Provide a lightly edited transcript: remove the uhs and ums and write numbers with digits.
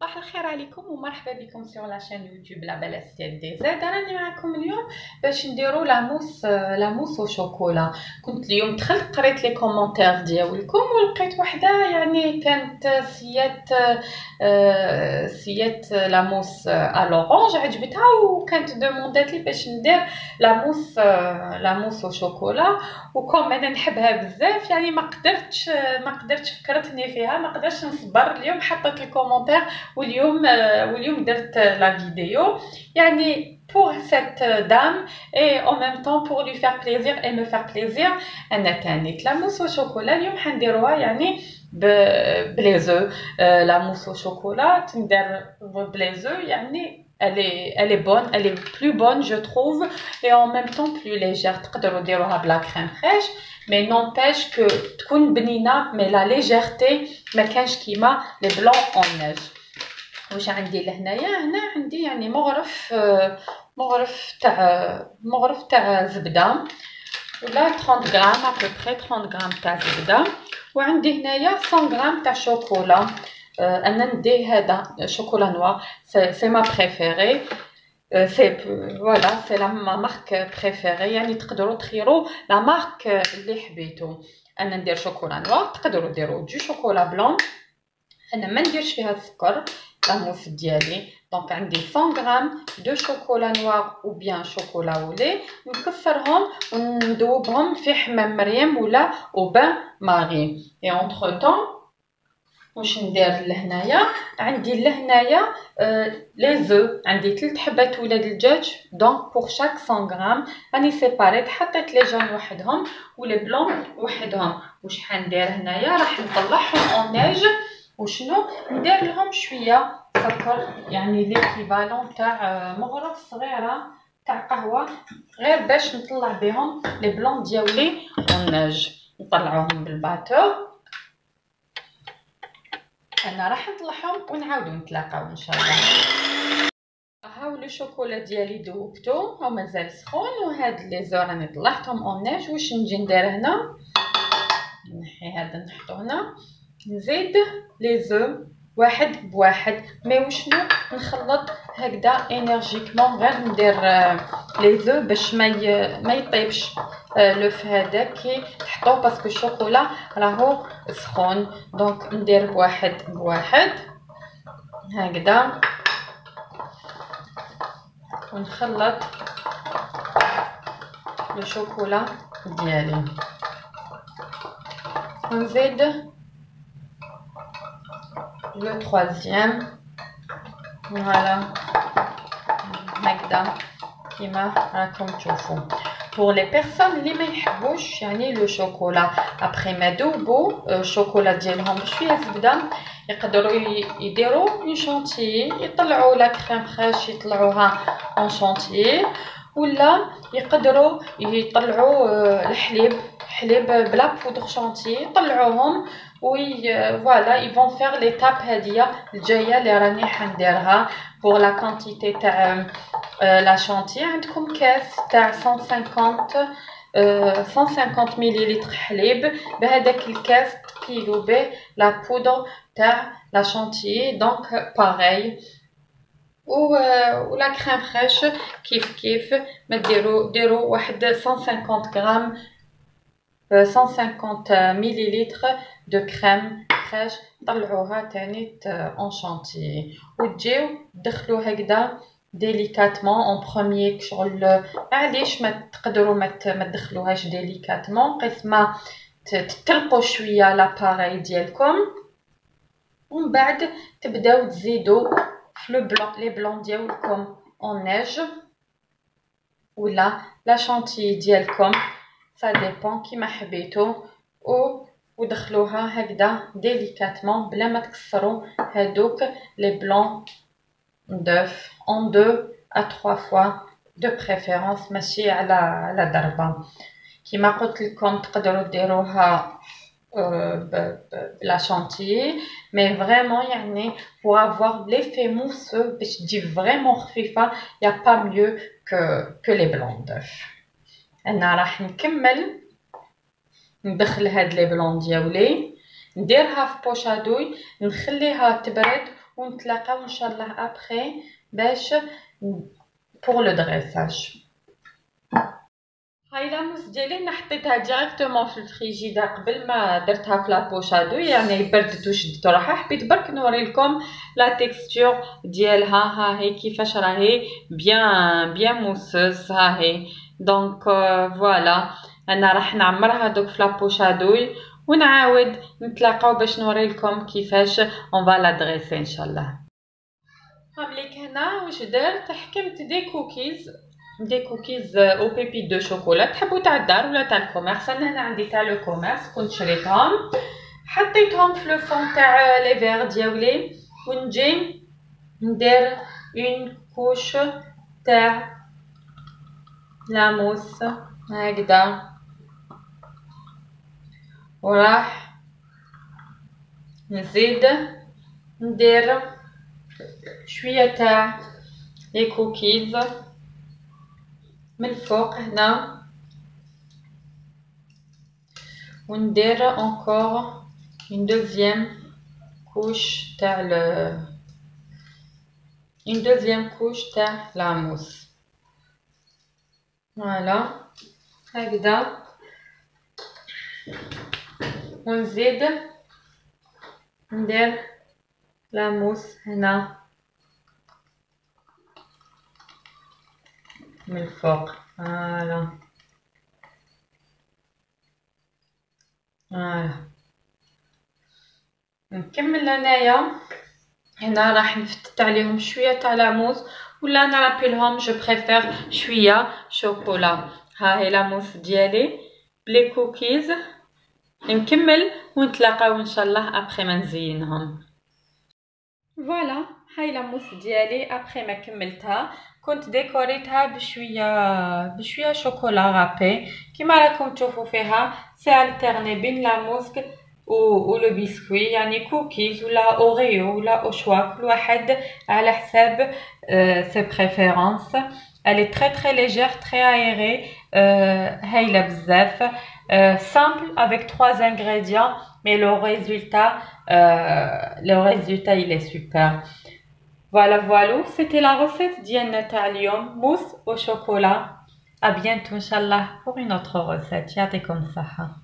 صباح الخير عليكم ومرحبا بكم سور لاشين يوتيوب لابيل ستيل دي زاد. راني معكم اليوم باش نديرو لاموس وشوكولا. كنت اليوم دخلت قريت لي كومونتير ديالكم ولقيت وحده يعني كانت سيات لاموس الورانج عجبتها وكانت دوموندات لي باش ندير لاموس وشوكولا. وكم انا نحبها بزاف يعني ما قدرتش فكرتني فيها، ما قدرتش نصبر. اليوم حطيت الكومونتير واليوم درت لا فيديو يعني pour cette dame et en même temps pour lui faire plaisir et me faire plaisir. انا تانيت لا موس وشوكولا اليوم حنديروها يعني بليزو. لا موس وشوكولا تندير بليزو يعني elle est bonne, elle est plus bonne je trouve et en même temps plus légère. تقدروا ديروها بلا كريم فريش mais n'empêche que تكون بنينه mais la légèreté ما كانش كيما لي بلون اون نيج. واش عندي لهنايا؟ هنا عندي يعني مغرف تاع زبده ولا 30 غرام ابري 30 غرام تاع زبده، وعندي هنايا 100 غرام تاع شوكولا. انا ندي هذا شوكولا نوار سي ما بريفيري، سي فوالا سي لا مارك بريفيري يعني تقدروا تخيروا لا مارك اللي حبيتو. انا ندير شوكولا نوار، تقدروا ديروا دو شوكولا بلون. انا ما نديرش فيها السكر لاموس ديالي. دونك عندي 100 غرام دو شوكولا نوار او بيان شوكولا ولي، نكسرهم وندوبهم في حمام مريم ولا او بان ماري. اي اونتر طون واش ندير لهنايا؟ عندي لهنايا لي زو، عندي 3 حبات ولاد الدجاج. دونك بور شاك 100 غرام راني سيباريت، حطيت لي جون وحدهم ولي بلون وحدهم. واش حندير هنايا؟ راح نطلعهم اون نيج. وشنو ندير لهم؟ شويه سكر يعني ليكيفالون تاع مغرف صغيره تاع قهوه، غير باش نطلع بهم لي بلون ديالي اون نيج. نطلعوهم بالباتور. انا راح نطلعهم ونعاودو نتلاقاو ان شاء الله. هاو لو شوكولا ديالي دوبتو او مازال سخون، وهاد لي زو راني طلعتهم اون نيج. واش نجي ندير هنا؟ نحي هذا نحطو هنا، نزيد لي زو واحد بواحد. مي وشنو نخلط هكذا انرجيكمون، غير ندير لي زو باش ما يطيبش لوف هذا كي تحطوه باسكو الشوكولا راهو سخون. دونك ندير بواحد بواحد هكذا ونخلط الشوكولا ديالي ونزيد le troisième. Voilà هكذا كيما راكم تشوفوا. pour les personnes اللي ما يحبوش يعني لو شوكولا ابري ما دوبو الشوكولا ديالهم بشويه زبده، يقدروا يديروا اون شونتيي، يطلعوا لا كريم فريش يطلعوها اون شونتيي، ولا يقدروا يطلعوا الحليب بلا بودر شونتيي يطلعوهم. وي فوالا ils vont faire l'étape هذه الجايه اللي راني حنديرها. pour la quantité تاع لا شونتي عندكم كاس تاع 150 مليلتر حليب، بهذاك الكاس تقيلوا به لا بودر تاع لا شونتي. دونك باغي ولا كريم فريش كيف ما ديروا واحد 150 غرام 150 مليلتر دو كريم فريش، طلعوها تاني اون شونتي وتجيو تدخلوا هكذا ديليكاتمون اون بروميير. شغل علاش ما تقدروا ما تدخلوهاش ديليكاتمون قيس ما تطلقوا شويه لاباري ديالكم، ومن بعد تبداو تزيدوا في لو بلون لي بلون ديالكم اون نيج ولا لا شونتي ديالكم ça dépend كيما حبيتو، ودخلوها هكذا ديليكاتمون بلا ما تكسروا هادوك لي بلون دوف en 2 à 3 fois de préférence، ماشي على ضربه. كيما قلت لكم تقدروا ديروها بلا شانتيي مي فريمون يعني pour avoir l'effet mousseux باش تجي فريمون خفيفه y a pas mieux que les blancs d'œufs. انا راح نكمل ندخل هاد لي بلون ديالي، نديرها في بوشادوي نخليها تبرد ونتلاقاو ان شاء الله ابري باش pour le dressage. هاي لاموس ديالي انا حطيتها ديريكتومون في الفريجيدير قبل ما درتها في لابوشادو، يعني بردت وشدت راها. حبيت برك نوريلكم لا تيكستور ديالها. ها هي كيفاش راهي بيان موسوس. ها هي دونك فوالا انا راح نعمرها دوك في لابوشادوي ونعاود نتلاقاو باش نوريلكم كيفاش اون فا لا دريسي ان شاء الله. هابليك هنا واش درت، حكمت دي كوكيز او بيبي دو شوكولا، تحبوا تاع الدار ولا تاع الكوميرس. انا هنا عندي تاع لو كوميرس كنت شريتهم، حطيتهم في لو فون تاع لي فيغ ديالي ونجي ندير اون كوش تاع لاموس هكذا، وراح نزيد ندير شويه تاع لي كوكيز من الفوق هنا، وندير encore une deuxième couche تاع une deuxième couche تاع la mousse. voilà هكذا، ونزيد ندير la mousse هنا من الفوق. فوالا نكمل انايا هنا راح نفتت عليهم شويه تاع لاموس، ولا نرابي لهم جو بريفير شويه شوكولا. ها هي لاموس ديالي بلي كوكيز، نكمل ونتلاقاو ان شاء الله ابري ما نزينهم. فوالا هاي لاموس ديالي ابري ما كملتها كنت ديكوريتها بشويه شوكولا رابي كيما راكم تشوفوا فيها. سي التيرني بين لاموس و لو بسكوي، يعني كوكيز ولا اوريو ولا اوشوا، كل واحد على حساب سي بريفيرونس. elle est très très légère, très aérée, هايله بزاف، simple avec 3 ingrédients, mais le résultat il est super. Voilà, c'était la recette ديالنا تاع اليوم، mousse au chocolat. À bientôt inchallah pour une autre recette. يعطيكم الصحة.